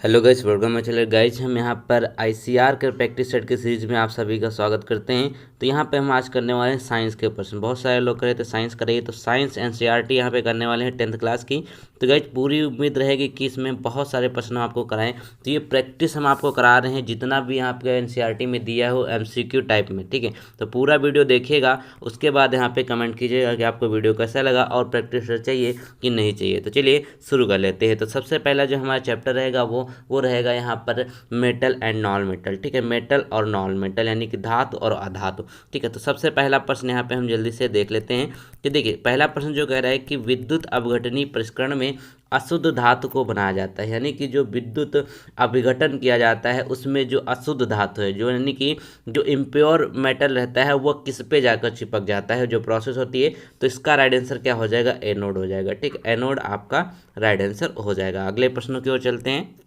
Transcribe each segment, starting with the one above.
Hello guys, welcome my channel. Guys हम यहाँ पर आईसीआर के प्रैक्टिस सेट के सीरीज में आप सभी का स्वागत करते हैं। तो यहाँ पे हम आज करने वाले हैं साइंस के प्रश्न। बहुत सारे लोग कह रहे थे साइंस करेंगे, तो साइंस एनसीईआरटी यहाँ पे करने वाले हैं 10th क्लास की। तो गाइस पूरी उम्मीद रहेगी कि इसमें बहुत सारे प्रश्न हम आपको कराएं। तो ये प्रैक्टिस हम आपको करा रहे हैं, जितना भी यहाँ पे एनसीईआरटी में दिया हो एमसीक्यू टाइप में, ठीक है। तो पूरा वीडियो देखिएगा, उसके बाद यहाँ पे कमेंट कीजिएगा कि आपको वीडियो कैसा लगा और प्रैक्टिस सेट चाहिए कि नहीं चाहिए। तो चलिए शुरू कर लेते हैं। तो सबसे पहला जो हमारा चैप्टर रहेगा वो रहेगा यहाँ पर मेटल एंड नॉन मेटल, ठीक है। मेटल और नॉन मेटल यानी कि धातु और अधातु, ठीक है। तो सबसे पहला प्रश्न यहाँ पे हम जल्दी से देख लेते हैं कि देखिए पहला प्रश्न जो कह रहा है कि विद्युत अपघटनी प्रसंस्करण में अशुद्ध धातु को बनाया जाता है, यानी कि जो विद्युत अपघटन किया जाता है उसमें जो अशुद्ध धातु है, जो यानी कि जो इम्प्योर मेटल रहता है वो किस पे जाकर चिपक जाता है, जो प्रोसेस होती है। तो इसका राइट आंसर क्या हो जाएगा? एनोड हो जाएगा, ठीक। एनोड आपका राइट आंसर हो जाएगा। अगले प्रश्नों की ओर चलते हैं।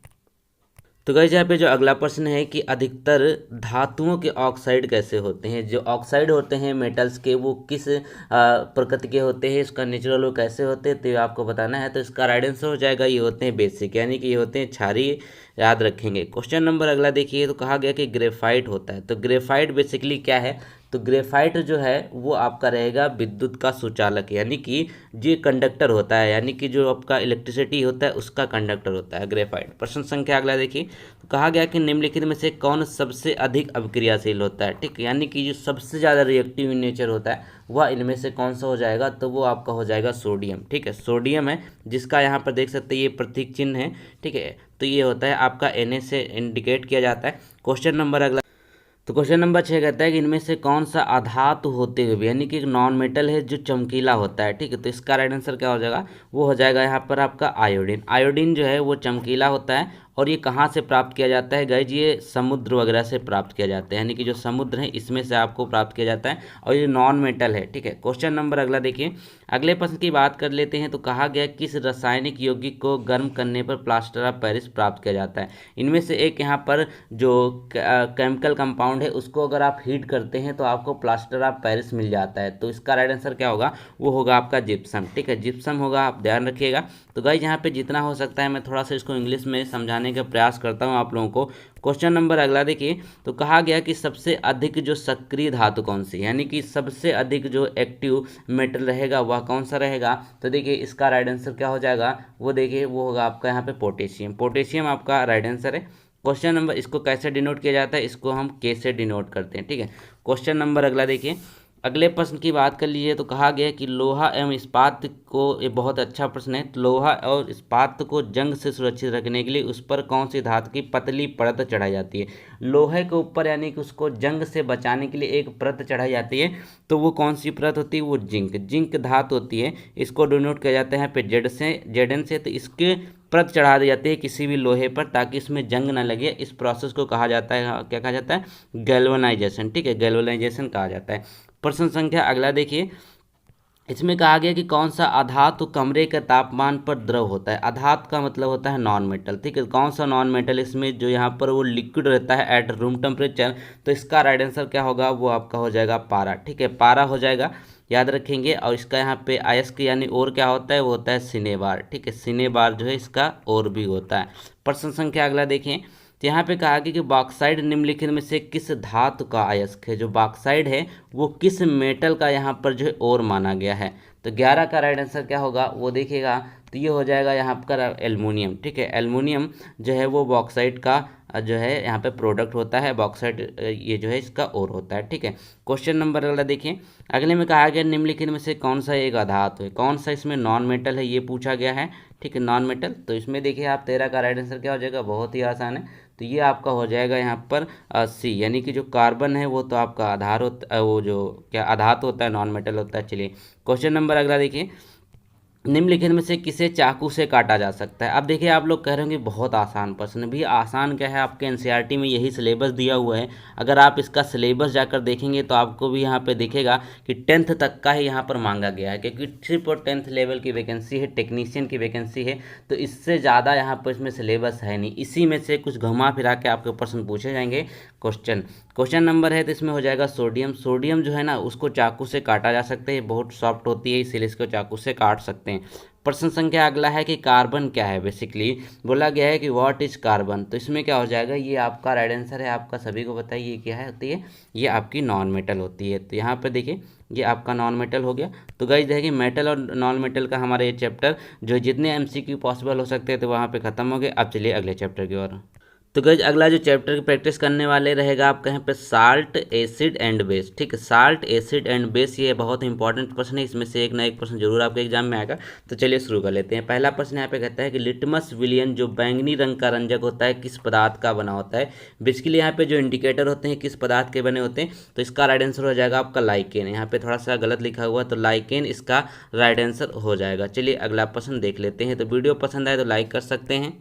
तो गाइस यहाँ पे जो अगला प्रश्न है कि अधिकतर धातुओं के ऑक्साइड कैसे होते हैं। जो ऑक्साइड होते हैं मेटल्स के, वो किस प्रकृति के होते हैं, इसका नेचुरल वो कैसे होते हैं, तो ये आपको बताना है। तो इसका राइट आंसर हो जाएगा ये होते हैं बेसिक, यानी कि ये होते हैं क्षारीय। याद रखेंगे। क्वेश्चन नंबर अगला देखिए, तो कहा गया कि ग्रेफाइट होता है। तो ग्रेफाइट बेसिकली क्या है? तो ग्रेफाइट जो है वो आपका रहेगा विद्युत का सुचालक, यानी कि जो कंडक्टर होता है, यानी कि जो आपका इलेक्ट्रिसिटी होता है उसका कंडक्टर होता है ग्रेफाइट। प्रश्न संख्या अगला देखिए, तो कहा गया कि निम्नलिखित में से कौन सबसे अधिक अभिक्रियाशील होता है, ठीक। यानी कि जो सबसे ज़्यादा रिएक्टिव इन नेचर होता है वह इनमें से कौन सा हो जाएगा? तो वो आपका हो जाएगा सोडियम, ठीक है। सोडियम है, जिसका यहाँ पर देख सकते हैं ये प्रतीक चिन्ह है, ठीक है। तो ये होता है आपका Na से इंडिकेट किया जाता है। क्वेश्चन नंबर अगला, तो क्वेश्चन नंबर 6 कहता है कि इनमें से कौन सा अधातु होते हुए, यानी कि एक नॉन मेटल है जो चमकीला होता है, ठीक है। तो इसका राइट आंसर क्या हो जाएगा? वो हो जाएगा यहाँ पर आपका आयोडीन। आयोडीन जो है वो चमकीला होता है, और ये कहाँ से प्राप्त किया जाता है गाइज? ये समुद्र वगैरह से प्राप्त किया जाता है, यानी कि जो समुद्र है इसमें से आपको प्राप्त किया जाता है, और ये नॉन मेटल है, ठीक है। क्वेश्चन नंबर अगला देखिए, अगले प्रश्न की बात कर लेते हैं। तो कहा गया किस रासायनिक यौगिक को गर्म करने पर प्लास्टर ऑफ पेरिस प्राप्त किया जाता है। इनमें से एक यहाँ पर जो केमिकल कंपाउंड है उसको अगर आप हीट करते हैं तो आपको प्लास्टर ऑफ पेरिस मिल जाता है। तो इसका राइट आंसर क्या होगा? वो होगा आपका जिप्सम, ठीक है। जिप्सम होगा, आप ध्यान रखिएगा। तो गाइज यहाँ पे जितना हो सकता है मैं थोड़ा सा इसको इंग्लिश में समझाने का प्रयास करता हूँ आप लोगों को। क्वेश्चन नंबर अगला देखिए, तो कहा गया कि सबसे अधिक जो सक्रिय धातु कौन सी है, यानी कि सबसे अधिक जो एक्टिव मेटल रहेगा वह कौन सा रहेगा? तो देखिए इसका राइट आंसर क्या हो जाएगा? वो देखिए वो होगा आपका यहाँ पे पोटेशियम। पोटेशियम आपका राइट आंसर है। क्वेश्चन नंबर, इसको कैसे डिनोट किया जाता है? इसको हम के से डिनोट करते हैं, ठीक है। क्वेश्चन नंबर अगला देखिए, अगले प्रश्न की बात कर लीजिए। तो कहा गया कि लोहा एवं इस्पात को, ये बहुत अच्छा प्रश्न है, तो लोहा और इस्पात को जंग से सुरक्षित रखने के लिए उस पर कौन सी धातु की पतली परत चढ़ाई जाती है? लोहे के ऊपर यानी कि उसको जंग से बचाने के लिए एक परत चढ़ाई जाती है, तो वो कौन सी परत होती है? वो जिंक, जिंक धातु होती है। इसको डिनोट किया जाता है यहाँ पे जेड से। तो इसके परत चढ़ा दी जाती है किसी भी लोहे पर, ताकि इसमें जंग ना लगे। इस प्रोसेस को कहा जाता है, क्या कहा जाता है? गैल्वेनाइजेशन, ठीक है। गैल्वेनाइजेशन कहा जाता है। प्रश्न संख्या अगला देखिए, इसमें कहा गया कि कौन सा अधातु कमरे के तापमान पर द्रव होता है। अधातु का मतलब होता है नॉन मेटल, ठीक है। कौन सा नॉन मेटल इसमें जो यहाँ पर वो लिक्विड रहता है एट रूम टेम्परेचर? तो इसका राइट आंसर क्या होगा? वो आपका हो जाएगा पारा, ठीक है। पारा हो जाएगा, याद रखेंगे। और इसका यहाँ पे अयस्क यानी और क्या होता है? वो होता है सिनेबार, ठीक है। सिनेबार जो है इसका और भी होता है। प्रश्न संख्या अगला देखें, तो यहाँ पे कहा गया कि बॉक्साइड निम्नलिखित में से किस धातु का अयस्क है? जो बॉक्साइड है वो किस मेटल का यहाँ पर जो है और माना गया है? तो 11 का राइट आंसर क्या होगा? वो देखिएगा, तो ये हो जाएगा यहाँ पर एल्युमिनियम, ठीक है। एल्युमिनियम जो है वो बॉक्साइड का जो है यहाँ पे प्रोडक्ट होता है। बॉक्साइड ये जो है इसका और होता है, ठीक है। क्वेश्चन नंबर अगला देखिए, अगले में कहा गया निम्नलिखित में से कौन सा एक अधातु है, कौन सा इसमें नॉन मेटल है, ये पूछा गया है, ठीक है। नॉन मेटल, तो इसमें देखिए आप 13 का राइट आंसर क्या हो जाएगा? बहुत ही आसान है। तो ये आपका हो जाएगा यहाँ पर सी, यानी कि जो कार्बन है वो तो आपका आधार होता है, वो जो क्या आधातु होता है, नॉन मेटल होता है। चलिए क्वेश्चन नंबर अगला देखिए, निम्नलिखित में से किसे चाकू से काटा जा सकता है? अब देखिए आप लोग कह रहे होंगे बहुत आसान प्रश्न। भी आसान क्या है, आपके एनसीईआरटी में यही सिलेबस दिया हुआ है। अगर आप इसका सिलेबस जाकर देखेंगे तो आपको भी यहाँ पे दिखेगा कि 10th तक का ही यहाँ पर मांगा गया है, क्योंकि सिर्फ और 10th लेवल की वैकेंसी है, टेक्नीशियन की वैकेंसी है। तो इससे ज़्यादा यहाँ पर इसमें सिलेबस है नहीं। इसी में से कुछ घुमा फिरा के आपके प्रश्न पूछे जाएंगे। क्वेश्चन नंबर है तो इसमें हो जाएगा सोडियम। सोडियम जो है ना उसको चाकू से काटा जा सकता है, बहुत सॉफ्ट होती है इसीलिए इसको चाकू से काट सकते हैं। प्रश्न संख्या अगला है कि कार्बन क्या है। बेसिकली बोला गया है कि व्हाट इज कार्बन, तो इसमें क्या हो जाएगा, ये आपका राइट आंसर है। आपका सभी को बताइए ये क्या है होती है, ये आपकी नॉन मेटल होती है। तो यहाँ पे देखिए ये आपका नॉन मेटल हो गया। तो गाइस देखिए मेटल और नॉन मेटल का हमारा ये चैप्टर जो जितने एमसीक्यू पॉसिबल हो सकते हैं तो वहाँ पे खत्म हो गए। अब चलिए अगले चैप्टर की ओर। तो गाइज अगला जो चैप्टर की प्रैक्टिस करने वाले रहेगा आपका यहाँ पे साल्ट एसिड एंड बेस। ठीक है, साल्ट एसिड एंड बेस ये बहुत इंपॉर्टेंट प्रश्न है, इसमें से एक ना एक प्रश्न जरूर आपके एग्जाम में आएगा। तो चलिए शुरू कर लेते हैं। पहला प्रश्न यहाँ पे कहता है कि लिटमस विलियन जो बैंगनी रंग का रंजक होता है किस पदार्थ का बना होता है। बेसिकली यहाँ पे जो इंडिकेटर होते हैं किस पदार्थ के बने होते हैं, तो इसका राइट आंसर हो जाएगा आपका लाइकेन। यहाँ पे थोड़ा सा गलत लिखा हुआ, तो लाइकेन इसका राइट आंसर हो जाएगा। चलिए अगला प्रश्न देख लेते हैं। तो वीडियो पसंद आए तो लाइक कर सकते हैं।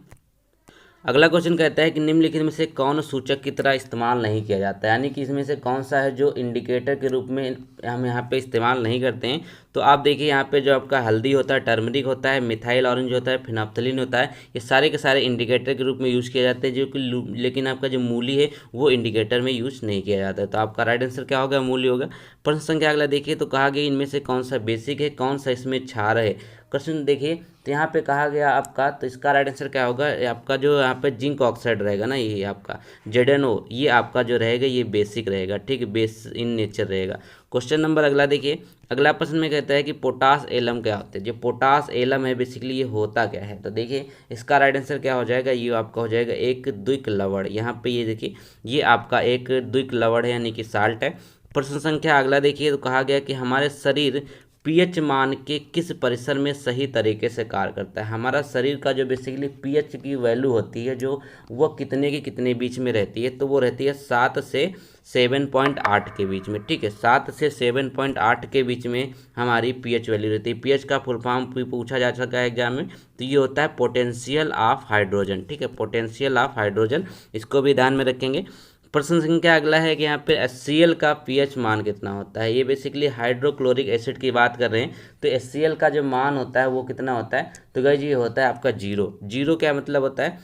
अगला क्वेश्चन कहता है कि निम्नलिखित में से कौन सूचक की तरह इस्तेमाल नहीं किया जाता है, यानी कि इसमें से कौन सा है जो इंडिकेटर के रूप में हम यहाँ पे इस्तेमाल नहीं करते हैं। तो आप देखिए यहाँ पे जो आपका हल्दी होता है, टर्मरिक होता है, मिथाइल ऑरेंज होता है, फिनाप्थलीन होता है, ये सारे के सारे इंडिकेटर के रूप में यूज़ किए जाते हैं, जो कि लेकिन आपका जो मूली है वो इंडिकेटर में यूज़ नहीं किया जाता है। तो आपका राइट आंसर क्या होगा, मूली होगा। प्रश्न संख्या अगला देखिए। तो कहा गया इनमें से कौन सा बेसिक है, कौन सा इसमें क्षार है। क्वेश्चन देखिए तो यहाँ पे कहा गया आपका, तो इसका राइट आंसर क्या होगा, आपका जो यहाँ पे जिंक ऑक्साइड रहेगा ना, ये आपका ZnO, ये आपका जो रहेगा ये बेसिक रहेगा। ठीक है, बेस इन नेचर रहेगा। क्वेश्चन नंबर अगला देखिए। अगला प्रश्न में कहता है कि पोटास एलम क्या होता है। जो पोटास एलम है बेसिकली ये होता क्या है, तो देखिए इसका राइट आंसर क्या हो जाएगा, ये आपका हो जाएगा एक द्विक लवण। यहाँ पे ये देखिए ये आपका एक द्विक लवण है, यानी कि साल्ट है। प्रश्न संख्या अगला देखिए। तो कहा गया कि हमारे शरीर पीएच मान के किस परिसर में सही तरीके से कार्य करता है। हमारा शरीर का जो बेसिकली पीएच की वैल्यू होती है जो वो कितने के कितने बीच में रहती है, तो वो रहती है 7 से 7.8 के बीच में। ठीक है, 7 से 7.8 के बीच में हमारी पीएच वैल्यू रहती है। पीएच का फुल फॉर्म भी पूछा जा सकता है एग्जाम में, तो ये होता है पोटेंशियल ऑफ हाइड्रोजन। ठीक है, पोटेंशियल ऑफ हाइड्रोजन, इसको भी ध्यान में रखेंगे। प्रश्न संख्या अगला है कि यहाँ पे HCl का पीएच मान कितना होता है। ये बेसिकली हाइड्रोक्लोरिक एसिड की बात कर रहे हैं, तो HCl का जो मान होता है वो कितना होता है, तो गाइस ये होता है आपका 0। 0 क्या मतलब होता है,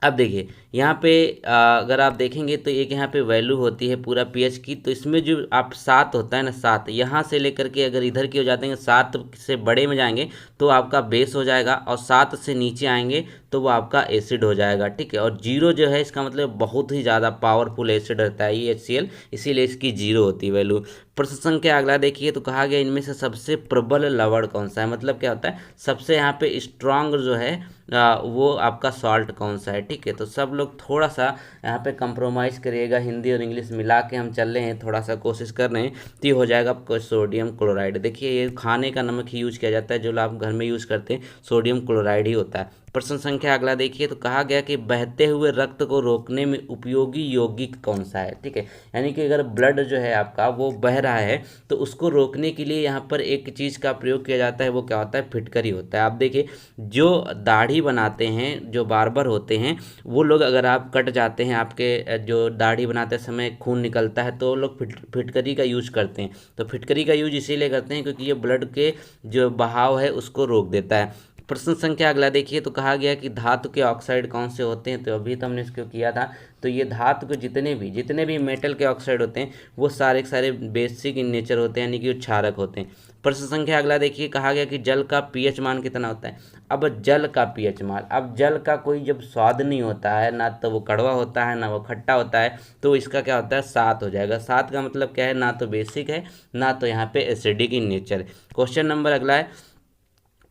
अब देखिए यहाँ पे अगर आप देखेंगे तो एक यहाँ पे वैल्यू होती है पूरा पीएच की, तो इसमें जो आप 7 होता है ना, 7 यहाँ से लेकर के अगर इधर की हो जाते हैं, 7 से बड़े में जाएंगे तो आपका बेस हो जाएगा, और 7 से नीचे आएंगे तो वो आपका एसिड हो जाएगा। ठीक है, और 0 जो है इसका मतलब बहुत ही ज़्यादा पावरफुल एसिड रहता है ये HCl, इसीलिए इसकी 0 होती है वैल्यू। प्रश्न संख्या अगला देखिए। तो कहा गया इनमें से सबसे प्रबल लवण कौन सा है, मतलब क्या होता है सबसे यहाँ पे स्ट्रांग जो है वो आपका सॉल्ट कौन सा है। ठीक है, तो सब लोग थोड़ा सा यहाँ पे कंप्रोमाइज़ करिएगा, हिंदी और इंग्लिश मिला के हम चल रहे हैं, थोड़ा सा कोशिश कर रहे हैं। तो ये हो जाएगा आपको सोडियम क्लोराइड। देखिए ये खाने का नमक ही यूज किया जाता है, जो आप घर में यूज़ करते हैं सोडियम क्लोराइड ही होता है। प्रश्न संख्या अगला देखिए। तो कहा गया कि बहते हुए रक्त को रोकने में उपयोगी यौगिक कौन सा है। ठीक है, यानी कि अगर ब्लड जो है आपका वो बह रहा है तो उसको रोकने के लिए यहाँ पर एक चीज़ का प्रयोग किया जाता है, वो क्या होता है, फिटकरी होता है। आप देखिए जो दाढ़ी बनाते हैं, जो बार्बर होते हैं, वो लोग अगर आप कट जाते हैं, आपके जो दाढ़ी बनाते समय खून निकलता है, तो लोग फिटकरी का यूज करते हैं। तो फिटकरी का यूज इसीलिए करते हैं क्योंकि ये ब्लड के जो बहाव है उसको रोक देता है। प्रश्न संख्या अगला देखिए। तो कहा गया कि धातु के ऑक्साइड कौन से होते हैं, तो अभी तो हमने इसको किया था। तो ये धातु के जितने भी मेटल के ऑक्साइड होते हैं वो सारे के सारे बेसिक इन नेचर होते हैं, यानी कि वो क्षारक होते हैं। प्रश्न संख्या अगला देखिए। कहा गया कि जल का पीएच मान कितना होता है। अब जल का पीएच मान, अब जल का कोई जब स्वाद नहीं होता है, ना तो वो कड़वा होता है ना वो खट्टा होता है, तो इसका क्या होता है 7 हो जाएगा। 7 का मतलब क्या है, ना तो बेसिक है ना तो यहाँ पे एसिडिक इन नेचर है। क्वेश्चन नंबर अगला है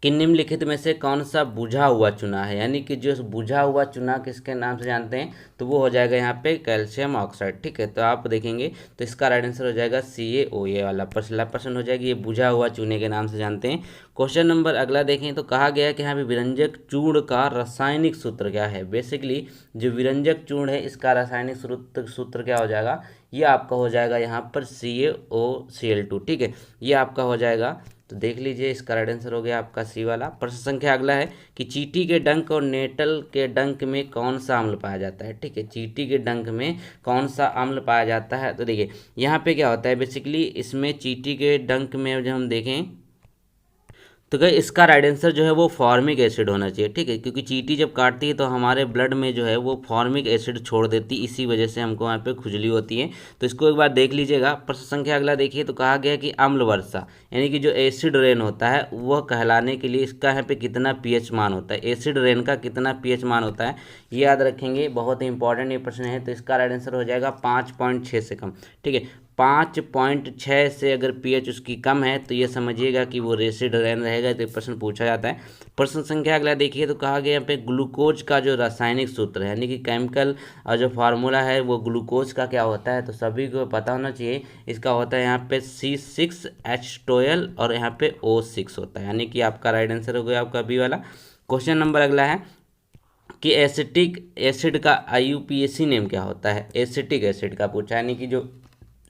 कि निम्नलिखित में से कौन सा बुझा हुआ चूना है, यानी कि जो बुझा हुआ चूना किसके नाम से जानते हैं, तो वो हो जाएगा यहाँ पे कैल्शियम ऑक्साइड। ठीक है, तो आप देखेंगे तो इसका राइट आंसर हो जाएगा CaO, ये वाला पहला प्रश्न हो जाएगी, ये बुझा हुआ चूने के नाम से जानते हैं। क्वेश्चन नंबर अगला देखें। तो कहा गया कि यहाँ पे विरंजक चूर्ण का रासायनिक सूत्र क्या है। बेसिकली जो विरंजक चूर्ण है इसका रासायनिक सूत्र क्या हो जाएगा, ये आपका हो जाएगा यहाँ पर CaOCl2। ठीक है, ये आपका हो जाएगा, तो देख लीजिए इसका राइट आंसर हो गया आपका सी वाला। प्रश्न संख्या अगला है कि चींटी के डंक और नेटल के डंक में कौन सा अम्ल पाया जाता है। ठीक है, चींटी के डंक में कौन सा अम्ल पाया जाता है, तो देखिए यहाँ पे क्या होता है बेसिकली, इसमें चींटी के डंक में जब हम देखें तो गई इसका राइट आंसर जो है वो फॉर्मिक एसिड होना चाहिए, ठीक है, क्योंकि चींटी जब काटती है तो हमारे ब्लड में जो है वो फॉर्मिक एसिड छोड़ देती, इसी वजह से हमको वहाँ पे खुजली होती है। तो इसको एक बार देख लीजिएगा। प्रश्न संख्या अगला देखिए, तो कहा गया कि अम्ल वर्षा यानी कि जो एसिड रेन होता है वह कहलाने के लिए इसका यहाँ पे कितना पीएच मान होता है, एसिड रेन का कितना पीएच मान होता है, ये याद रखेंगे, बहुत ही इंपॉर्टेंट ये प्रश्न है। तो इसका राइट आंसर हो जाएगा 5.6 से कम, ठीक है। 5.6 से अगर पीएच उसकी कम है तो ये समझिएगा कि वो एसिड रेन रहेगा। तो प्रश्न पूछा जाता है। प्रश्न संख्या अगला देखिए, तो कहा गया यहाँ पे ग्लूकोज का जो रासायनिक सूत्र है यानी कि केमिकल जो फार्मूला है वो ग्लूकोज का क्या होता है, तो सभी को पता होना चाहिए। इसका होता है यहाँ पे C6H12 और यहाँ पे O6 होता है, यानी कि आपका राइट आंसर हो गया आपका बी वाला। क्वेश्चन नंबर अगला है कि एसिटिक एसिड का IUPAC नेम क्या होता है, एसिटिक एसिड का पूछा, यानी कि जो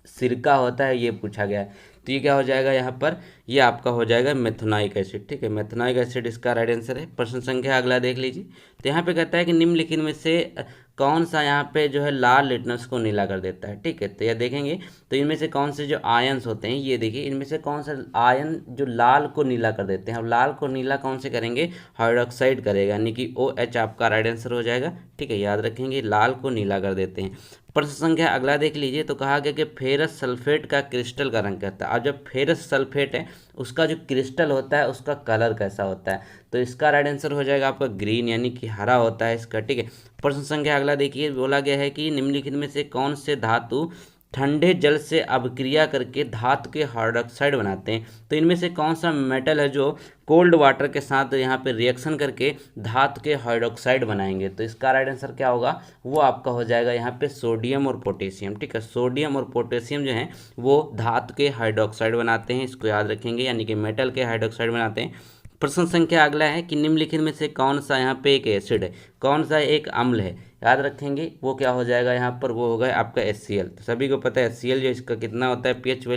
सिरका होता है ये पूछा गया है। तो ये क्या हो जाएगा यहाँ पर, ये आपका हो जाएगा मेथनोइक एसिड, ठीक है, मेथनोइक एसिड इसका राइट आंसर है। प्रश्न संख्या अगला देख लीजिए। तो यहाँ पे कहता है कि निम्नलिखित में से कौन सा यहाँ पे जो है लाल लिटमस को नीला कर देता है, ठीक है। तो ये देखेंगे तो इनमें से कौन से जो आयन्स होते हैं, ये देखिए इनमें से कौन सा आयन जो लाल को नीला कर देते हैं। अब लाल को नीला कौन से करेंगे, हाइड्रोक्साइड करेगा, यानी कि OH आपका राइट आंसर हो जाएगा, ठीक है, याद रखेंगे लाल को नीला कर देते हैं। प्रश्न संख्या अगला देख लीजिए। तो कहा गया कि फेरस सल्फेट का क्रिस्टल का रंग कहता है। अब जब फेरस सल्फेट है उसका जो क्रिस्टल होता है उसका कलर कैसा होता है, तो इसका राइट आंसर हो जाएगा आपका ग्रीन, यानी कि हरा होता है इसका, ठीक है। प्रश्न संख्या अगला देखिए, बोला गया है कि निम्नलिखित में से कौन से धातु ठंडे जल से अभिक्रिया करके धातु के हाइड्रोक्साइड बनाते हैं। तो इनमें से कौन सा मेटल है जो कोल्ड वाटर के साथ यहाँ पे रिएक्शन करके धातु के हाइड्रोक्साइड बनाएंगे। तो इसका राइट आंसर क्या होगा, वो आपका हो जाएगा यहाँ पे सोडियम और पोटेशियम, ठीक है। सोडियम और पोटेशियम जो है वो धातु के हाइड्रोक्साइड बनाते हैं, इसको याद रखेंगे, यानी कि मेटल के हाइड्रोक्साइड बनाते हैं। प्रश्न संख्या अगला है कि निम्नलिखित में से कौन सा यहाँ पे एक एसिड है, कौन सा एक अम्ल है, याद रखेंगे, वो क्या हो जाएगा यहाँ पर, वो होगा आपका HCl। तो सभी को पता है HCl जो इसका कितना होता है पीएच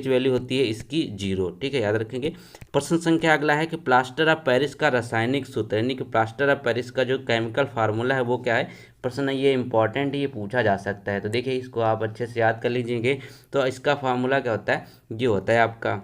वैल्यू होती है इसकी 0, ठीक है, याद रखेंगे। प्रश्न संख्या अगला है कि प्लास्टर ऑफ पेरिस का रासायनिक सूत्र यानी कि प्लास्टर ऑफ पेरिस का जो केमिकल फार्मूला है वो क्या है। प्रश्न ये इंपॉर्टेंट, ये पूछा जा सकता है। तो देखिए इसको आप अच्छे से याद कर लीजिएगा। तो इसका फार्मूला क्या होता है, ये होता है आपका,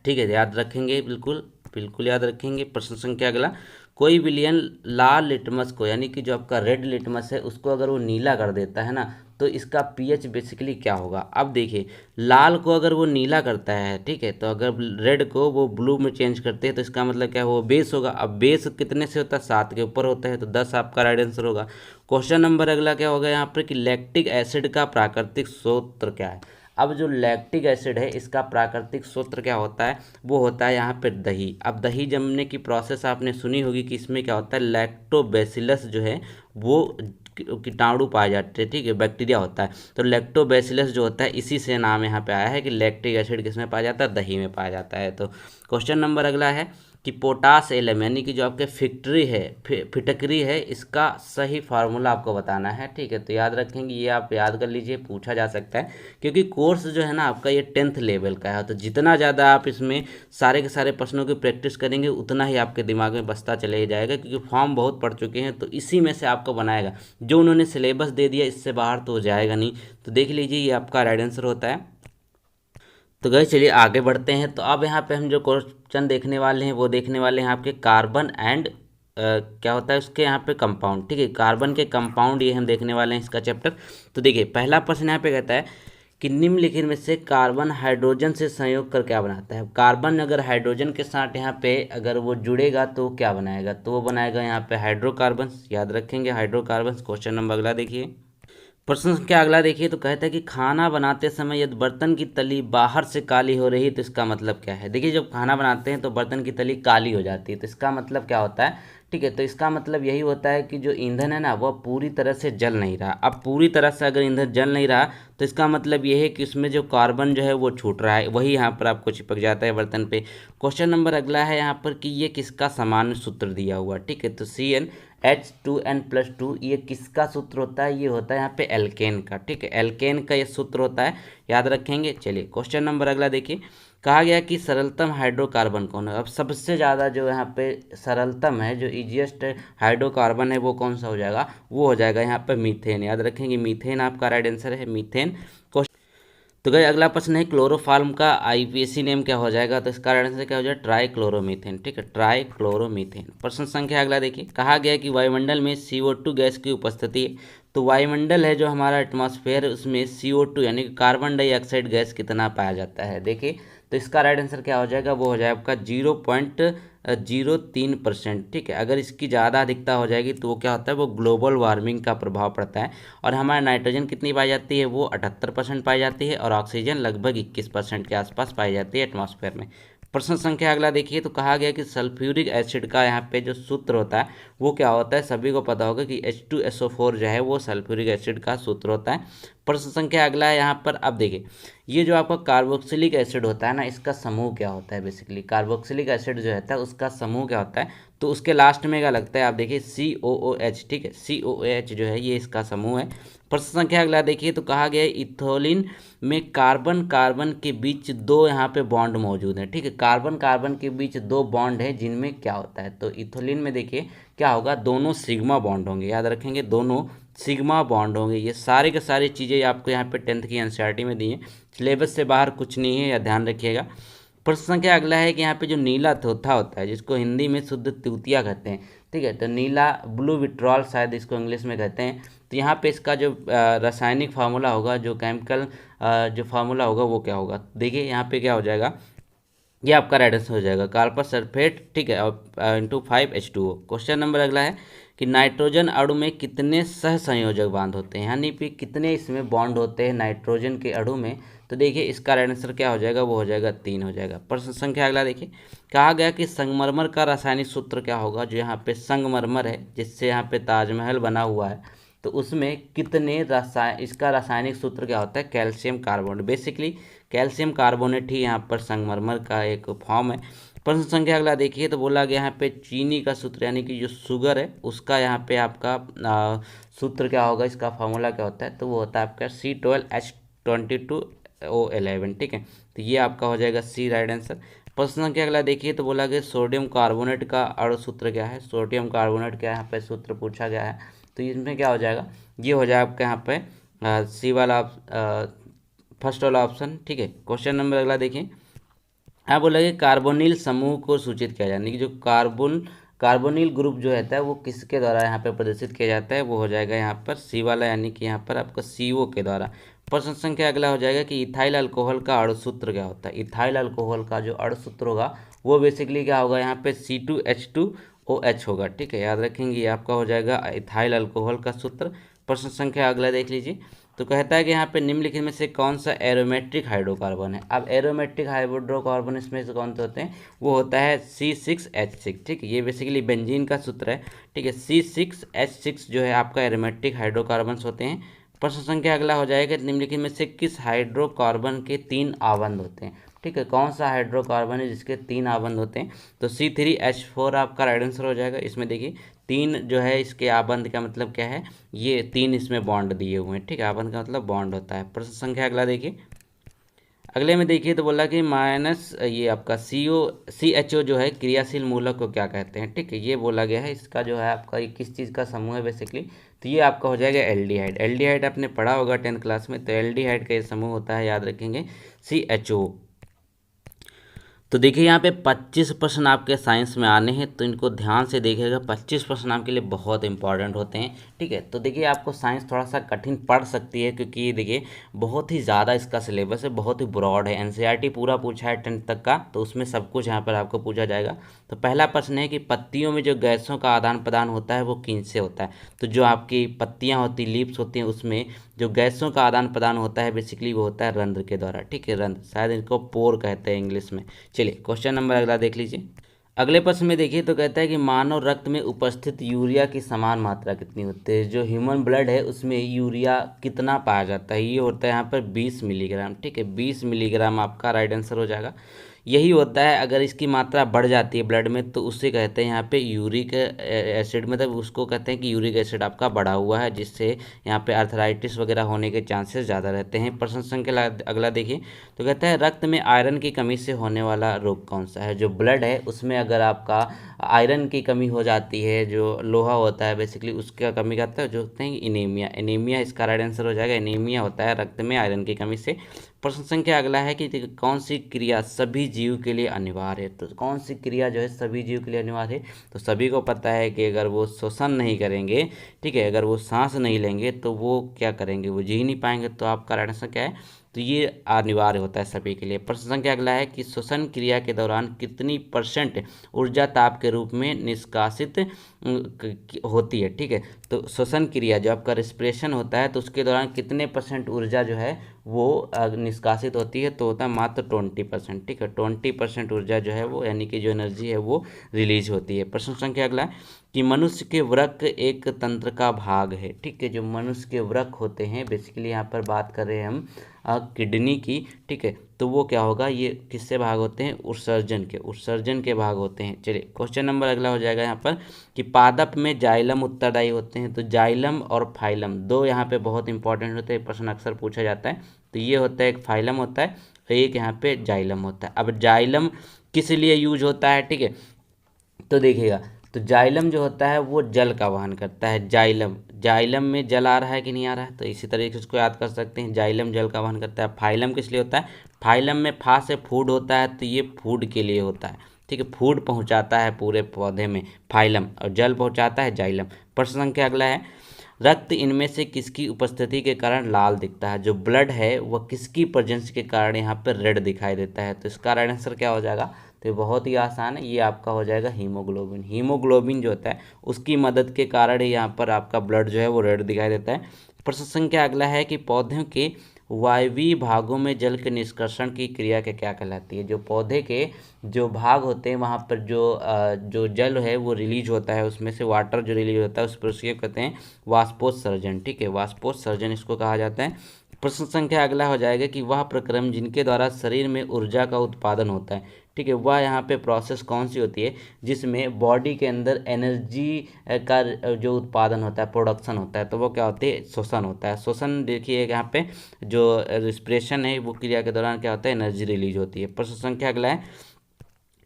ठीक है, याद रखेंगे, बिल्कुल बिल्कुल याद रखेंगे। प्रश्न संख्या अगला, कोई विलयन लाल लिटमस को यानी कि जो आपका रेड लिटमस है उसको अगर वो नीला कर देता है ना, तो इसका पीएच बेसिकली क्या होगा। अब देखिए लाल को अगर वो नीला करता है, ठीक है, तो अगर रेड को वो ब्लू में चेंज करते हैं तो इसका मतलब क्या है, वो बेस होगा। अब बेस कितने से होता है, 7 के ऊपर होता है, तो 10 आपका राइट आंसर होगा। क्वेश्चन नंबर अगला क्या होगा यहाँ पर कि लैक्टिक एसिड का प्राकृतिक सूत्र क्या है। अब जो लैक्टिक एसिड है इसका प्राकृतिक सूत्र क्या होता है, वो होता है यहाँ पे दही। अब दही जमने की प्रोसेस आपने सुनी होगी कि इसमें क्या होता है, लैक्टोबैसिलस जो है वो कीटाणु पाए जाते हैं, ठीक है, बैक्टीरिया होता है। तो लैक्टोबैसिलस जो होता है इसी से नाम यहाँ पे आया है कि लैक्टिक एसिड किसमें पाया जाता है, दही में पाया जाता है। तो क्वेश्चन नंबर अगला है कि पोटास एलम यानी कि जो आपके फिटकरी है इसका सही फार्मूला आपको बताना है, ठीक है। तो याद रखेंगे, ये आप याद कर लीजिए, पूछा जा सकता है क्योंकि कोर्स जो है ना आपका ये 10th लेवल का है। तो जितना ज़्यादा आप इसमें सारे के सारे प्रश्नों की प्रैक्टिस करेंगे उतना ही आपके दिमाग में बसता चले जाएगा, क्योंकि फॉर्म बहुत पढ़ चुके हैं। तो इसी में से आपको बनाएगा, जो उन्होंने सिलेबस दे दिया इससे बाहर तो जाएगा नहीं। तो देख लीजिए ये आपका राइट आंसर होता है। तो गए चलिए आगे बढ़ते हैं। तो अब यहाँ पे हम जो क्वेश्चन देखने वाले हैं वो देखने वाले हैं आपके कार्बन एंड क्या होता है उसके यहाँ पे कंपाउंड, ठीक है, कार्बन के कंपाउंड ये हम देखने वाले हैं इसका चैप्टर। तो देखिए पहला प्रश्न यहाँ पे कहता है कि निम्नलिखित में से कार्बन हाइड्रोजन से संयोग कर क्या बनाता है। कार्बन अगर हाइड्रोजन के साथ यहाँ पे अगर वो जुड़ेगा तो क्या बनाएगा, तो वो बनाएगा यहाँ पे हाइड्रोकार्बन, याद रखेंगे हाइड्रोकार्बन। क्वेश्चन नंबर अगला देखिए, प्रश्न क्या अगला देखिए। तो कहता है कि खाना बनाते समय यदि बर्तन की तली बाहर से काली हो रही है तो इसका मतलब क्या है। देखिए जब खाना बनाते हैं तो बर्तन की तली काली हो जाती है, तो इसका मतलब क्या होता है, ठीक है। तो इसका मतलब यही होता है कि जो ईंधन है ना वह पूरी तरह से जल नहीं रहा। अब पूरी तरह से अगर ईंधन जल नहीं रहा तो इसका मतलब ये है कि उसमें जो कार्बन जो है वो छूट रहा है, वही यहाँ पर आपको चिपक जाता है बर्तन पे। क्वेश्चन नंबर अगला है यहाँ पर कि ये किसका सामान्य सूत्र दिया हुआ, ठीक है। तो CnH2n+2 ये किसका सूत्र होता है, ये होता है यहाँ पे एल्केन का, ठीक है, एल्केन का ये सूत्र होता है, याद रखेंगे। चलिए क्वेश्चन नंबर अगला देखिए, कहा गया कि सरलतम हाइड्रोकार्बन कौन है। अब सबसे ज़्यादा जो यहाँ पे सरलतम है, जो इजीएस्ट हाइड्रोकार्बन है वो कौन सा हो जाएगा, वो हो जाएगा यहाँ पे मीथेन, याद रखेंगे मीथेन आपका राइट आंसर है, मीथेन। तो गए अगला प्रश्न है क्लोरोफॉर्म का आईपीएसी नेम क्या हो जाएगा, तो इसका आंसर क्या हो जाएगा, ट्राइक्लोरोमीथेन। ठीक है, ट्राइक्लोरोमीथेन। प्रश्न संख्या अगला देखिए, कहा गया कि वायुमंडल में CO2 गैस की उपस्थिति है। तो वायुमंडल है जो हमारा एटमॉस्फेयर है, उसमें CO2 यानी कि कार्बन डाइऑक्साइड गैस कितना पाया जाता है। देखिए तो इसका राइट आंसर क्या हो जाएगा, वो हो जाएगा आपका 0.03%। ठीक है, अगर इसकी ज़्यादा अधिकता हो जाएगी तो वो क्या होता है, वो ग्लोबल वार्मिंग का प्रभाव पड़ता है। और हमारा नाइट्रोजन कितनी पाई जाती है, वो 78% पाई जाती है, और ऑक्सीजन लगभग 21% के आसपास पाई जाती है एटमॉस्फेयर में। प्रश्न संख्या अगला देखिए, तो कहा गया कि सल्फ्यूरिक एसिड का यहाँ पे जो सूत्र होता है वो क्या होता है, सभी को पता होगा कि H2SO4 जो है वो सल्फ्यूरिक एसिड का सूत्र होता है। प्रश्न संख्या अगला है यहाँ पर, अब देखिए ये जो आपका कार्बोक्सिलिक एसिड होता है ना, इसका समूह क्या होता है। बेसिकली कार्बोक्सिलिक एसिड जो रहता है उसका समूह क्या होता है, तो उसके लास्ट में क्या लगता है, आप देखिए COOH। ठीक है, COOH जो है ये इसका समूह है। प्रश्न संख्या अगला देखिए, तो कहा गया है इथोलिन में कार्बन कार्बन के बीच दो यहाँ पे बॉन्ड मौजूद हैं। ठीक है, कार्बन कार्बन के बीच दो बॉन्ड है, जिनमें क्या होता है, तो इथोलिन में देखिए क्या होगा, दोनों सिग्मा बॉन्ड होंगे। याद रखेंगे, दोनों सिग्मा बॉन्ड होंगे। ये सारे के सारी चीज़ें आपको यहाँ पे 10th की एनसीईआरटी में दी हैं, सिलेबस से बाहर कुछ नहीं है, या ध्यान रखिएगा। प्रश्न संख्या अगला है कि यहाँ पे जो नीला थोथा होता है, जिसको हिंदी में शुद्ध त्यूतिया कहते हैं। ठीक है, तो नीला ब्लू विट्रॉल शायद इसको इंग्लिश में कहते हैं। तो यहाँ पे इसका जो रासायनिक फार्मूला होगा, जो केमिकल जो फार्मूला होगा वो क्या होगा, देखिए यहाँ पे क्या हो जाएगा, ये आपका राइट आंसर हो जाएगा कार्बन सल्फेट। ठीक है, इंटू 5H2O। क्वेश्चन नंबर अगला है कि नाइट्रोजन अणु में कितने सहसंयोजक बांध होते हैं, यानी कि कितने इसमें बॉन्ड होते हैं नाइट्रोजन के अणु में। तो देखिए इसका राइट आंसर क्या हो जाएगा, वो हो जाएगा 3 हो जाएगा। प्रश्न संख्या अगला देखिए, कहा गया कि संगमरमर का रासायनिक सूत्र क्या होगा। जो यहाँ पे संगमरमर है, जिससे यहाँ पे ताजमहल बना हुआ है, तो उसमें कितने इसका रासायनिक सूत्र क्या होता है, calcium carbonate. Basically calcium carbonate ही यहाँ पर संगमरमर का एक फॉर्म है। प्रश्न संख्या अगला देखिए, तो बोला गया यहाँ पे चीनी का सूत्र यानी कि जो शुगर है उसका यहाँ पे आपका सूत्र क्या होगा, इसका फार्मूला क्या होता है, तो वो होता है आपका C12H22O11। ठीक है, तो ये आपका हो जाएगा सी राइट आंसर। प्रश्न संख्या अगला देखिए, तो बोला गया सोडियम कार्बोनेट का अणु सूत्र क्या है। सोडियम कार्बोनेट का यहाँ पे सूत्र पूछा गया है, तो इसमें क्या हो जाएगा, ये हो जाएगा आपका यहाँ पे सी वाला फर्स्ट वाला ऑप्शन। ठीक है, क्वेश्चन नंबर अगला देखिए, यहाँ बोला कि कार्बोनिल समूह को सूचित किया जाए, यानी कि जो कार्बोनिल ग्रुप जो रहता है वो किसके द्वारा यहाँ पे प्रदर्शित किया जाता है, वो हो जाएगा यहाँ पर सी वाला, यानी कि यहाँ पर आपका CO के द्वारा। प्रश्न संख्या अगला हो जाएगा कि इथाइल अल्कोहल का अणु सूत्र क्या होता है। इथाइल अल्कोहल का जो अणु सूत्र होगा वो बेसिकली क्या होगा, यहाँ पे C2H2OH होगा। ठीक है, याद रखेंगे, ये आपका हो जाएगा इथाइल अल्कोहल का सूत्र। प्रश्न संख्या अगला देख लीजिए, तो कहता है कि यहाँ पे निम्नलिखित में से कौन सा एरोमेट्रिक हाइड्रोकार्बन है। अब एरोमेट्रिक हाइड्रोकार्बन इसमें से कौन से होते हैं, वो होता है C6H6। ठीक है, ये बेसिकली बेंजीन का सूत्र है। ठीक है, C6H6 जो है आपका एरोमेट्रिक हाइड्रोकार्बन होते हैं। प्रश्न संख्या अगला हो जाएगा, निम्नलिखित में से किस हाइड्रोकार्बन के 3 आबंध होते हैं। ठीक है, कौन सा हाइड्रोकार्बन है जिसके 3 आबंध होते हैं, तो C3H4 आपका राइट आंसर हो जाएगा। इसमें देखिए 3 जो है इसके आबंध का मतलब क्या है, ये 3 इसमें बॉन्ड दिए हुए हैं। ठीक है, आबंध का मतलब बॉन्ड होता है। प्रश्न संख्या अगला देखिए, अगले में देखिए, तो बोला कि माइनस ये आपका CHO जो है क्रियाशील मूलक को क्या कहते हैं। ठीक है, ये बोला गया है, इसका जो है आपका ये किस चीज़ का समूह है बेसिकली, तो ये आपका हो जाएगा एल्डिहाइड। एल्डिहाइड आपने पढ़ा होगा 10th क्लास में, तो एल्डिहाइड का ये समूह होता है, याद रखेंगे CHO। तो देखिए यहाँ पे 25 प्रश्न आपके साइंस में आने हैं, तो इनको ध्यान से देखिएगा। 25 प्रश्न आपके लिए बहुत इंपॉर्टेंट होते हैं। ठीक है, तो देखिए आपको साइंस थोड़ा सा कठिन पड़ सकती है, क्योंकि देखिए बहुत ही ज़्यादा इसका सिलेबस है, बहुत ही ब्रॉड है। एनसीईआरटी पूरा पूछा है 10th तक का, तो उसमें सब कुछ यहाँ पर आपको पूछा जाएगा। तो पहला प्रश्न है कि पत्तियों में जो गैसों का आदान प्रदान होता है वो किनसे होता है। तो जो आपकी पत्तियाँ होती, लीव्स होती हैं, उसमें जो गैसों का आदान प्रदान होता है बेसिकली वो होता है रंध्र के द्वारा। ठीक है, रंध्र, शायद इनको पोर कहते हैं इंग्लिश में। चलिए क्वेश्चन नंबर अगला देख लीजिए। अगले प्रश्न में देखिए, तो कहता है कि मानव रक्त में उपस्थित यूरिया की समान मात्रा कितनी होती है। जो ह्यूमन ब्लड है उसमें यूरिया कितना पाया जाता है, ये होता है यहाँ पर 20 मिलीग्राम। ठीक है, 20 मिलीग्राम आपका राइट आंसर हो जाएगा। यही होता है, अगर इसकी मात्रा बढ़ जाती है ब्लड में तो उसे कहते हैं यहाँ पे यूरिक एसिड, मतलब उसको कहते हैं कि यूरिक एसिड आपका बढ़ा हुआ है, जिससे यहाँ पे आर्थराइटिस वगैरह होने के चांसेस ज़्यादा रहते हैं। प्रश्न संख्या अगला देखिए, तो कहता है रक्त में आयरन की कमी से होने वाला रोग कौन सा है। जो ब्लड है उसमें अगर आपका आयरन की कमी हो जाती है, जो लोहा होता है बेसिकली उसका कमी करता है, जो होते हैं इनीमिया। इनीमिया इसका राइट आंसर हो जाएगा, इनीमिया होता है रक्त में आयरन की कमी से। प्रश्न संख्या अगला है कि कौन सी क्रिया सभी जीव के लिए अनिवार्य है। तो कौन सी क्रिया जो है सभी जीव के लिए अनिवार्य है, तो सभी को पता है कि अगर वो श्वसन नहीं करेंगे, ठीक है, अगर वो सांस नहीं लेंगे तो वो क्या करेंगे, वो जी नहीं पाएंगे। तो आपका राइट आंसर क्या है, तो ये अनिवार्य होता है सभी के लिए। प्रश्न संख्या अगला है कि श्वसन क्रिया के दौरान कितनी % ऊर्जा ताप के रूप में निष्कासित होती है, ठीक है। तो श्वसन क्रिया जो आपका रिस्पिरेशन होता है तो उसके दौरान कितने % ऊर्जा जो है वो निष्कासित होती है, तो होता है मात्र 20%, ठीक है। 20% ऊर्जा जो है वो यानी कि जो एनर्जी है वो रिलीज होती है। प्रश्न संख्या अगला कि मनुष्य के वृक्क एक तंत्र का भाग है, ठीक है। जो मनुष्य के वृक्क होते हैं, बेसिकली यहाँ पर बात कर रहे हैं हम किडनी की, ठीक है। तो वो क्या होगा, ये किससे भाग होते हैं, उत्सर्जन के भाग होते हैं। चलिए क्वेश्चन नंबर अगला हो जाएगा यहाँ पर कि पादप में जाइलम उत्तरदायी होते हैं। तो जाइलम और फाइलम दो यहाँ पे बहुत इंपॉर्टेंट होते हैं, प्रश्न अक्सर पूछा जाता है। तो ये होता है, एक फाइलम होता है, एक यहाँ पे जाइलम होता है। अब जाइलम किस लिए यूज होता है, ठीक है, तो देखिएगा, तो जाइलम जो होता है वो जल का वहन करता है। जाइलम में जल आ रहा है कि नहीं आ रहा है, तो इसी तरीके से उसको याद कर सकते हैं, जाइलम जल का वहन करता है। फाइलम किस लिए होता है, फाइलम में फा से फूड होता है, तो ये फूड के लिए होता है, ठीक है, फूड पहुंचाता है पूरे पौधे में फाइलम, और जल पहुंचाता है जाइलम। प्रश्न संख्या अगला है रक्त इनमें से किसकी उपस्थिति के कारण लाल दिखता है। जो ब्लड है वह किसकी प्रेजेंस के कारण यहाँ पर रेड दिखाई देता है। तो इसका राइट आंसर क्या हो जाएगा, तो ये बहुत ही आसान है, ये आपका हो जाएगा हीमोग्लोबिन जो होता है उसकी मदद के कारण यहाँ पर आपका ब्लड जो है वो रेड दिखाई देता है। प्रश्न संख्या अगला है कि पौधों के वायवीय भागों में जल के निष्कर्षण की क्रिया के क्या कहलाती है। जो पौधे के जो भाग होते हैं वहाँ पर जो जल है वो रिलीज होता है, उसमें से वाटर जो रिलीज होता है उस पर उसको कहते हैं वाष्पोत्सर्जन, ठीक है, वाष्पोत्सर्जन इसको कहा जाता है। प्रश्न संख्या अगला हो जाएगा कि वह प्रक्रम जिनके द्वारा शरीर में ऊर्जा का उत्पादन होता है, ठीक है, वह यहाँ पे प्रोसेस कौन सी होती है जिसमें बॉडी के अंदर एनर्जी का जो उत्पादन होता है, प्रोडक्शन होता है, तो वो क्या होती है, श्वसन होता है। श्वसन देखिए यहाँ पे जो रिस्पिरेशन है वो क्रिया के दौरान क्या होता है, एनर्जी रिलीज होती है। प्रश्न संख्या अगला है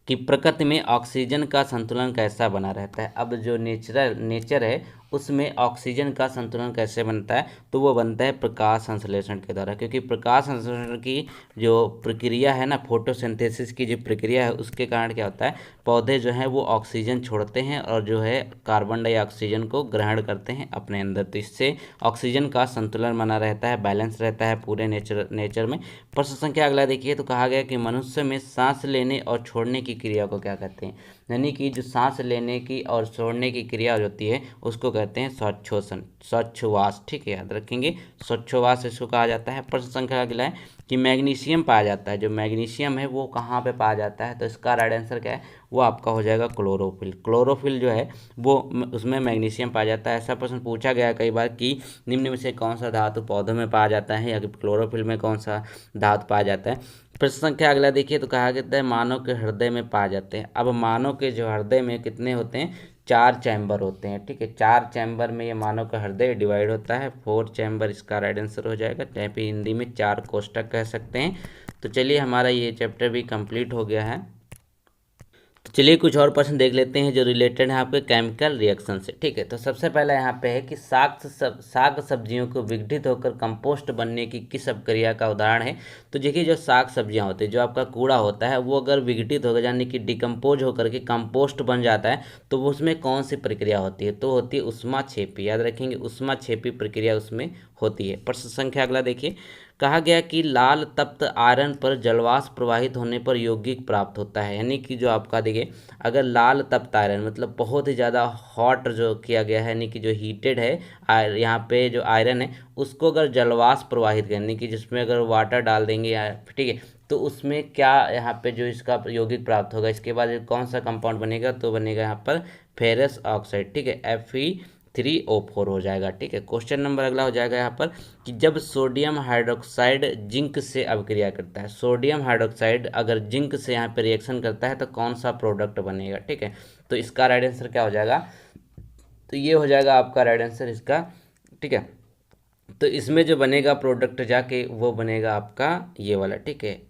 कि प्रकृति में ऑक्सीजन का संतुलन कैसा बना रहता है। अब जो नेचर है उसमें ऑक्सीजन का संतुलन कैसे बनता है, तो वो बनता है प्रकाश संश्लेषण के द्वारा, क्योंकि प्रकाश संश्लेषण की जो प्रक्रिया है ना, फोटोसिंथेसिस की जो प्रक्रिया है उसके कारण क्या होता है, पौधे जो हैं वो ऑक्सीजन छोड़ते हैं और जो है कार्बन डाइऑक्सीजन को ग्रहण करते हैं अपने अंदर। तो इससे ऑक्सीजन का संतुलन बना रहता है, बैलेंस रहता है पूरे नेचर में। प्रश्न संख्या अगला देखिए, तो कहा गया कि मनुष्य में सांस लेने और छोड़ने की क्रिया को क्या कहते हैं। यानी कि जो सांस लेने की और छोड़ने की क्रिया होती है उसको कहते हैं स्वच्छवास, ठीक है, याद रखेंगे, स्वच्छवास इसको कहा जाता है। प्रश्न संख्या अगला है कि मैग्नीशियम पाया जाता है। जो मैग्नीशियम है वो कहाँ पे पाया जाता है, तो इसका राइट आंसर क्या है, वो आपका हो जाएगा क्लोरोफिल जो है वो उसमें मैग्नीशियम पाया जाता है। ऐसा प्रश्न पूछा गया कई बार कि निम्न में से कौन सा धातु पौधों में पाया जाता है या क्लोरोफिल में कौन सा धातु पाया जाता है। प्रश्न संख्या अगला देखिए, तो कहा गया है मानव के हृदय में पाए जाते हैं। अब मानव के जो हृदय में कितने होते हैं, 4 चैम्बर होते हैं, ठीक है, 4 चैम्बर में ये मानव का हृदय डिवाइड होता है। 4 चैम्बर इसका राइट आंसर हो जाएगा, चाहे फिर हिंदी में 4 कोष्ठक कह सकते हैं। तो चलिए हमारा ये चैप्टर भी कंप्लीट हो गया है। तो चलिए कुछ और प्रश्न देख लेते हैं जो रिलेटेड है आपके केमिकल रिएक्शन से, ठीक है। तो सबसे पहला यहाँ पे है कि साग सब्जियों को विघटित होकर कंपोस्ट बनने की किस अपक्रिया का उदाहरण है। तो देखिए जो साग सब्जियाँ होती है, जो आपका कूड़ा होता है वो अगर विघटित होकर यानी कि डिकम्पोज होकर के कंपोस्ट बन जाता है तो वो उसमें कौन सी प्रक्रिया होती है, तो होती है ऊष्माक्षेपी, याद रखेंगे, ऊष्माक्षेपी प्रक्रिया उसमें होती है। प्रश्न संख्या अगला देखिए, कहा गया कि लाल तप्त आयरन पर जलवाष्प प्रवाहित होने पर यौगिक प्राप्त होता है। यानी कि जो आपका देखिए अगर लाल तप्त आयरन मतलब बहुत ही ज़्यादा हॉट जो किया गया है, यानी कि जो हीटेड है यहाँ पे जो आयरन है उसको अगर जलवाष्प प्रवाहित करने की जिसमें अगर वाटर डाल देंगे या ठीक है, तो उसमें क्या यहाँ पे जो इसका यौगिक प्राप्त होगा, इसके बाद कौन सा कंपाउंड बनेगा, तो बनेगा यहाँ पर फेरस ऑक्साइड, ठीक है, Fe3O4 हो जाएगा, ठीक है। क्वेश्चन नंबर अगला हो जाएगा यहाँ पर कि जब सोडियम हाइड्रोक्साइड जिंक से अभिक्रिया करता है, सोडियम हाइड्रोक्साइड अगर जिंक से यहाँ पे रिएक्शन करता है तो कौन सा प्रोडक्ट बनेगा, ठीक है। तो इसका राइट आंसर क्या हो जाएगा, तो ये हो जाएगा आपका राइट आंसर इसका, ठीक है। तो इसमें जो बनेगा प्रोडक्ट जाके वो बनेगा आपका ये वाला, ठीक है,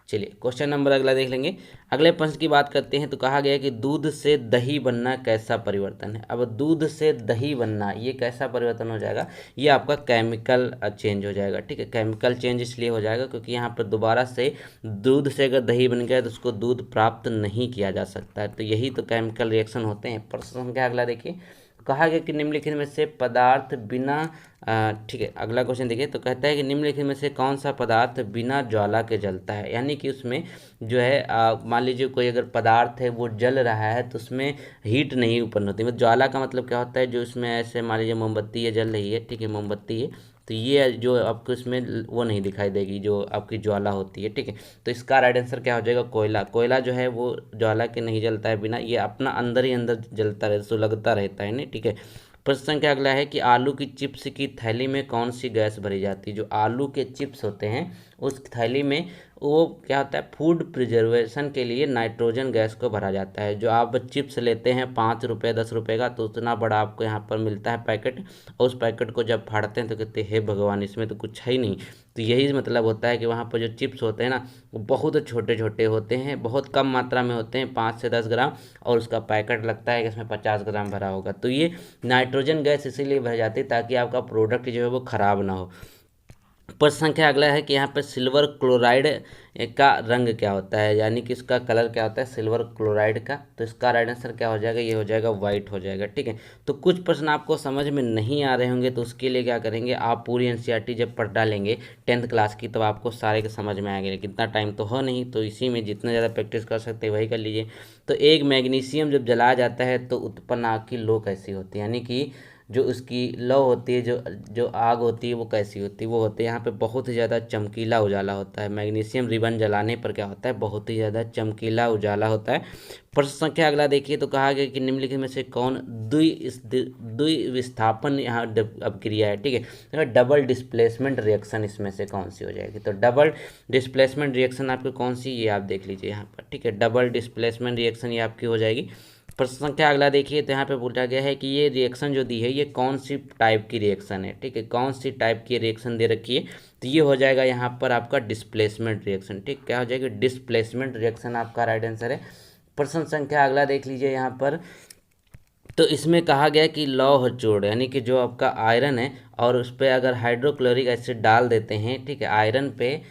चलिए क्वेश्चन नंबर अगला देख लेंगे। अगले प्रश्न की बात करते हैं तो कहा गया कि दूध से दही बनना कैसा परिवर्तन है। अब दूध से दही बनना ये कैसा परिवर्तन हो जाएगा, ये आपका केमिकल चेंज हो जाएगा। ठीक है, केमिकल चेंज इसलिए हो जाएगा क्योंकि यहाँ पर दोबारा से दूध से अगर दही बन गया तो उसको दूध प्राप्त नहीं किया जा सकता है। तो यही तो केमिकल रिएक्शन होते हैं। प्रश्न संख्या अगला देखिए, कहा गया कि निम्नलिखित में से पदार्थ बिना ठीक है, अगला क्वेश्चन देखिए तो कहता है कि निम्नलिखित में से कौन सा पदार्थ बिना ज्वाला के जलता है। यानी कि उसमें जो है मान लीजिए कोई अगर पदार्थ है वो जल रहा है तो उसमें हीट नहीं उत्पन्न होती। मतलब ज्वाला का मतलब क्या होता है, जो उसमें ऐसे मान लीजिए मोमबत्ती है जल रही है, ठीक है, मोमबत्ती है, तो ये जो आपको इसमें वो नहीं दिखाई देगी जो आपकी ज्वाला होती है। ठीक है, तो इसका राइट आंसर क्या हो जाएगा, कोयला। कोयला जो है वो ज्वाला के नहीं जलता है बिना, ये अपना अंदर ही अंदर जलता रहता, सुलगता रहता है नहीं। ठीक है, प्रश्न संख्या अगला है कि आलू की चिप्स की थैली में कौन सी गैस भरी जाती है। जो आलू के चिप्स होते हैं उस थैली में वो क्या होता है, फूड प्रिजर्वेशन के लिए नाइट्रोजन गैस को भरा जाता है। जो आप चिप्स लेते हैं 5 रुपये 10 रुपये का, तो उतना बड़ा आपको यहाँ पर मिलता है पैकेट, और उस पैकेट को जब फाड़ते हैं तो कहते हैं हे भगवान इसमें तो कुछ है ही नहीं। तो यही मतलब होता है कि वहाँ पर जो चिप्स होते हैं ना वो बहुत छोटे छोटे होते हैं, बहुत कम मात्रा में होते हैं, 5 से 10 ग्राम, और उसका पैकेट लगता है कि इसमें 50 ग्राम भरा होगा। तो ये नाइट्रोजन गैस इसीलिए भर जाती है ताकि आपका प्रोडक्ट जो है वो ख़राब ना हो। प्रश्न संख्या अगला है कि यहाँ पर सिल्वर क्लोराइड का रंग क्या होता है, यानी कि इसका कलर क्या होता है सिल्वर क्लोराइड का। तो इसका राइट आंसर क्या हो जाएगा, ये हो जाएगा वाइट हो जाएगा। ठीक है, तो कुछ प्रश्न आपको समझ में नहीं आ रहे होंगे तो उसके लिए क्या करेंगे, आप पूरी एनसीईआरटी जब पढ़ डालेंगे 10th क्लास की तब आपको सारे के समझ में आएंगे। लेकिन इतना टाइम तो हो नहीं, तो इसी में जितना ज़्यादा प्रैक्टिस कर सकते हैं वही कर लीजिए। तो एक मैग्नीशियम जब जलाया जाता है तो उत्पन्न आग की लो कैसी होती है, यानी कि जो उसकी लौ होती है, जो जो आग होती है वो कैसी होती है, वो होती है यहाँ पे बहुत ही ज़्यादा चमकीला उजाला होता है। मैग्नीशियम रिबन जलाने पर क्या होता है, बहुत ही ज़्यादा चमकीला उजाला होता है। प्रश्न संख्या अगला देखिए तो कहा गया कि निम्नलिखित में से कौन द्विविस्थापन यहाँ अपक्रिया है। ठीक है, तो डबल डिस्प्लेसमेंट रिएक्शन इसमें से कौन सी हो जाएगी। तो डबल डिस्प्लेसमेंट रिएक्शन आपकी कौन सी, ये आप देख लीजिए यहाँ पर। ठीक है, डबल डिस्प्लेसमेंट रिएक्शन ये आपकी हो जाएगी। प्रश्न संख्या अगला देखिए तो यहाँ पे पूछा गया है कि ये रिएक्शन जो दी है ये कौन सी टाइप की रिएक्शन है। ठीक है, कौन सी टाइप की रिएक्शन दे रखी है, तो ये हो जाएगा यहाँ पर आपका डिस्प्लेसमेंट रिएक्शन। ठीक, क्या हो जाएगी, डिस्प्लेसमेंट रिएक्शन आपका राइट आंसर है। प्रश्न संख्या अगला देख लीजिए यहाँ पर, तो इसमें कहा गया कि लौह जोड़, यानी कि जो आपका आयरन है और उस पर अगर हाइड्रोक्लोरिक एसिड डाल देते हैं, ठीक है, आयरन पे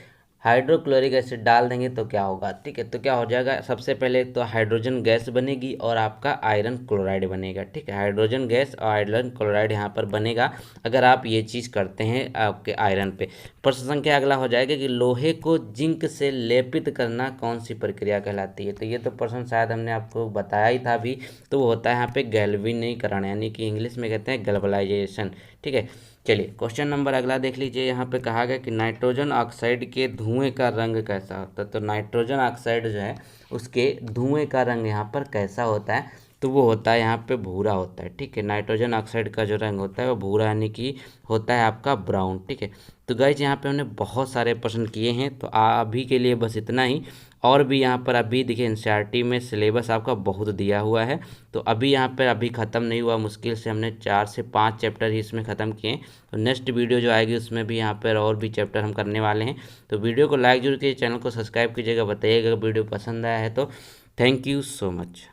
हाइड्रोक्लोरिक एसिड डाल देंगे तो क्या होगा। ठीक है, तो क्या हो जाएगा, सबसे पहले तो हाइड्रोजन गैस बनेगी और आपका आयरन क्लोराइड बनेगा। ठीक है, हाइड्रोजन गैस और आयरन क्लोराइड यहाँ पर बनेगा अगर आप ये चीज़ करते हैं आपके आयरन पे। प्रश्न संख्या अगला हो जाएगा कि लोहे को जिंक से लेपित करना कौन सी प्रक्रिया कहलाती है। तो ये तो प्रश्न शायद हमने आपको बताया ही था अभी, तो वो होता है यहाँ पे गैल्वेनीकरण, यानी कि इंग्लिश में कहते हैं गैल्वेनाइजेशन। ठीक है, चलिए क्वेश्चन नंबर अगला देख लीजिए। यहाँ पे कहा गया कि नाइट्रोजन ऑक्साइड के धुएं का रंग कैसा होता है। तो नाइट्रोजन ऑक्साइड जो है उसके धुएं का रंग यहाँ पर कैसा होता है, तो वो होता है यहाँ पे भूरा होता है। ठीक है, नाइट्रोजन ऑक्साइड का जो रंग होता है वो भूरा, यानी कि होता है आपका ब्राउन। ठीक है, तो गाइज यहाँ पे हमने बहुत सारे प्रश्न किए हैं, तो अभी के लिए बस इतना ही। और भी यहाँ पर अभी देखिए एनसीईआरटी में सिलेबस आपका बहुत दिया हुआ है, तो अभी यहाँ पर अभी ख़त्म नहीं हुआ, मुश्किल से हमने 4 से 5 चैप्टर ही इसमें ख़त्म किए। तो नेक्स्ट वीडियो जो आएगी उसमें भी यहाँ पर और भी चैप्टर हम करने वाले हैं। तो वीडियो को लाइक जरूर कीजिए, चैनल को सब्सक्राइब कीजिएगा, बताइएगा वीडियो पसंद आया है तो। Thank you so much.